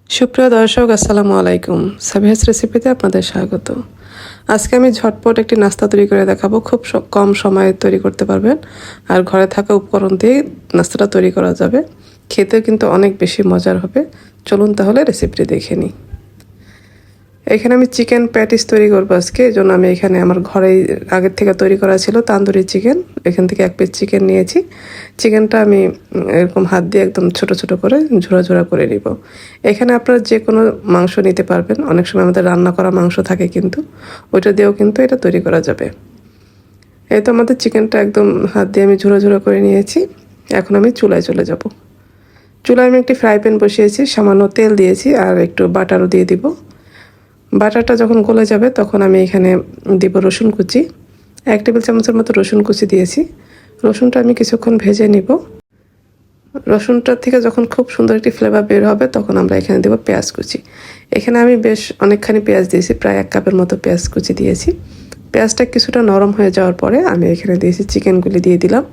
সুপ্রিয় দর্শক, আসসালামু আলাইকুম। সাবিহাস রেসিপিতে আপনাদের স্বাগত। আজকে আমি ঝটপট একটি নাস্তা তৈরি করে দেখাবো। খুব কম সময়ে তৈরি করতে পারবেন, আর ঘরে থাকা উপকরণ দিয়ে নাস্তাটা তৈরি করা যাবে। খেতেও কিন্তু অনেক বেশি মজার হবে। চলুন তাহলে রেসিপিটি দেখে নিই। এখানে আমি চিকেন প্যাটিস তৈরি করবো আজকে। এই জন্য আমি এখানে আমার ঘরেই আগের থেকে তৈরি করা ছিল তান্দুরি চিকেন। এখান থেকে 1 পিস চিকেন নিয়েছি। চিকেনটা আমি এরকম হাত দিয়ে একদম ছোট ছোট করে ঝোড়া ঝোড়া করে নিব। এখানে আপনারা যে কোনো মাংস নিতে পারবেন। অনেক সময় আমাদের রান্না করা মাংস থাকে, কিন্তু ওইটা দিয়েও কিন্তু এটা তৈরি করা যাবে। এই তো আমাদের চিকেনটা একদম হাত দিয়ে আমি ঝোড়া ঝোড়া করে নিয়েছি। এখন আমি চুলায় চলে যাব। চুলায় আমি একটি ফ্রাই প্যান বসিয়েছি, সামান্য তেল দিয়েছি আর একটু বাটারও দিয়ে দিব। বাটারটা যখন গলে যাবে তখন আমি এখানে দিব রসুন কুচি। 1 টেবিল চামচের মতো রসুন কুচি দিয়েছি। রসুনটা আমি কিছুক্ষণ ভেজে নিব। রসুনটার থেকে যখন খুব সুন্দর একটি ফ্লেভার বের হবে তখন আমরা এখানে দেব পেঁয়াজ কুচি। এখানে আমি বেশ অনেকখানি পেঁয়াজ দিয়েছি, প্রায় 1 কাপের মতো পেঁয়াজ কুচি দিয়েছি। পেঁয়াজটা কিছুটা নরম হয়ে যাওয়ার পরে আমি এখানে দিয়েছি চিকেনগুলি দিয়ে দিলাম।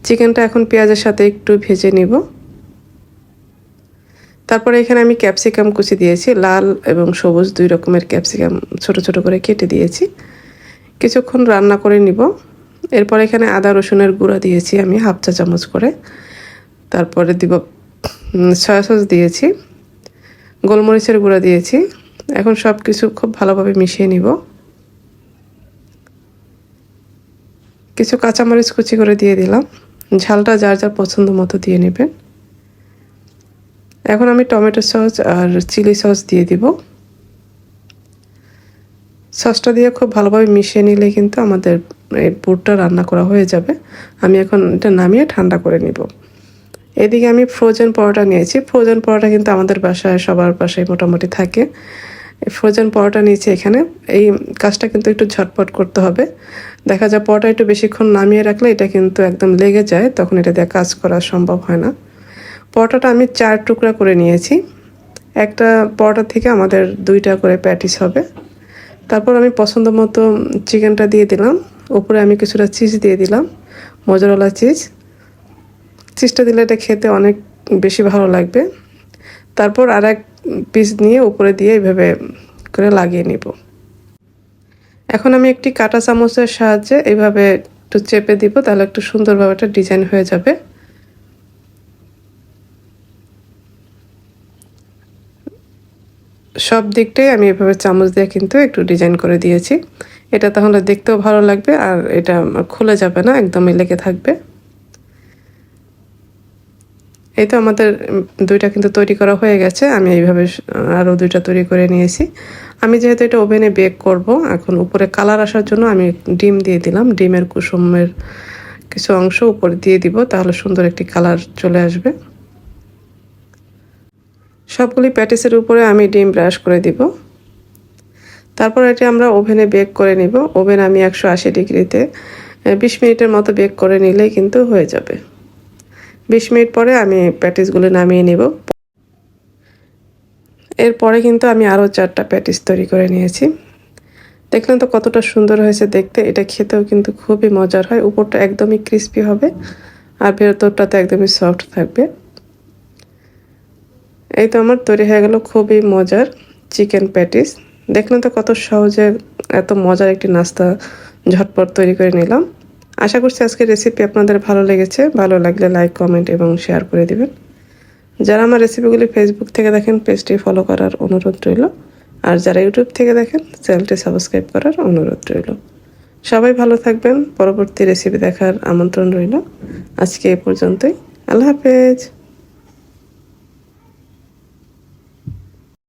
চিকেনটা এখন পেঁয়াজের সাথে একটু ভেজে নিব। তারপরে এখানে আমি ক্যাপসিকাম কুচি দিয়েছি, লাল এবং সবুজ 2 রকমের ক্যাপসিকাম ছোট ছোট করে কেটে দিয়েছি। কিছুক্ষণ রান্না করে নিব। এরপর এখানে আদা রসুনের গুঁড়া দিয়েছি আমি 1/2 চা চামচ করে। তারপরে দিব সয়া সস দিয়েছি, গোলমরিচের গুঁড়া দিয়েছি। এখন সব কিছু খুব ভালোভাবে মিশিয়ে নিব। কিছু কাঁচামরিচ কুচি করে দিয়ে দিলাম। ঝালটা যার যার পছন্দ মতো দিয়ে নেবেন। এখন আমি টমেটো সস আর চিলি সস দিয়ে দিব। সসটা দিয়ে খুব ভালোভাবে মিশিয়ে নিলে কিন্তু আমাদের এই পুরটা রান্না করা হয়ে যাবে। আমি এখন এটা নামিয়ে ঠান্ডা করে নিব। এদিকে আমি ফ্রোজেন পরোটা নিয়েছি। ফ্রোজেন পরোটা কিন্তু আমাদের বাসায় সবার বাসায় মোটামুটি থাকে। ফ্রোজেন পরোটা নিয়েছি এখানে। এই কাজটা কিন্তু একটু ঝটপট করতে হবে। দেখা যায় পরোটা একটু বেশিক্ষণ নামিয়ে রাখলে এটা কিন্তু একদম লেগে যায়, তখন এটা দিয়ে কাজ করা সম্ভব হয় না। পরোটাটা আমি 4 টুকরা করে নিয়েছি। একটা পরোটা থেকে আমাদের 2টা করে প্যাটিস হবে। তারপর আমি পছন্দ মতো চিকেনটা দিয়ে দিলাম। উপরে আমি কিছুটা চিজ দিয়ে দিলাম, মোজারেলা চিজ। চিজটা দিলে এটা খেতে অনেক বেশি ভালো লাগবে। তারপর আর 1 পিস নিয়ে উপরে দিয়ে এইভাবে করে লাগিয়ে নিব। এখন আমি একটি কাঁটা চামচের সাহায্যে এইভাবে একটু চেপে দিব, তাহলে একটু সুন্দরভাবে একটা ডিজাইন হয়ে যাবে। সব দিকটাই আমি এভাবে চামচ দিয়ে কিন্তু একটু ডিজাইন করে দিয়েছি। এটা তাহলে দেখতেও ভালো লাগবে আর এটা খুলে যাবে না, একদমই লেগে থাকবে। এই তো আমাদের 2টা কিন্তু তৈরি করা হয়ে গেছে। আমি এইভাবে আরও 2টা তৈরি করে নিয়েছি। আমি যেহেতু এটা ওভেনে বেক করব, এখন উপরে কালার আসার জন্য আমি ডিম দিয়ে দিলাম। ডিমের কুসুমের কিছু অংশ উপরে দিয়ে দিব, তাহলে সুন্দর একটি কালার চলে আসবে। সবগুলি প্যাটিসের উপরে আমি ডিম ব্রাশ করে দিব। তারপর এটা আমরা ওভেনে বেক করে নিব। ওভেন আমি 180 ডিগ্রিতে 20 মিনিটের মতো বেক করে নিলেই কিন্তু হয়ে যাবে। 20 মিনিট পরে আমি প্যাটিসগুলো নামিয়ে নিব। এরপরে কিন্তু আমি আরও 4টা প্যাটিস তৈরি করে নিয়েছি। দেখলেন তো কতটা সুন্দর হয়েছে দেখতে। এটা খেতেও কিন্তু খুবই মজার হয়। উপরটা একদমই ক্রিস্পি হবে আর ভেতরটাতে একদমই সফট থাকবে। এই তো আমার তৈরি হয়ে গেল খুবই মজার চিকেন প্যাটিস। দেখলেন তো কত সহজে এত মজার একটি নাস্তা ঝটপট তৈরি করে নিলাম। আশা করছি আজকের রেসিপি আপনাদের ভালো লেগেছে। ভালো লাগলে লাইক, কমেন্ট এবং শেয়ার করে দিবেন। যারা আমার রেসিপিগুলি ফেসবুক থেকে দেখেন, পেজটি ফলো করার অনুরোধ রইল। আর যারা ইউটিউব থেকে দেখেন, চ্যানেলটি সাবস্ক্রাইব করার অনুরোধ রইল। সবাই ভালো থাকবেন। পরবর্তী রেসিপি দেখার আমন্ত্রণ রইল। আজকে এ পর্যন্তই। আল্লাহ হাফেজ।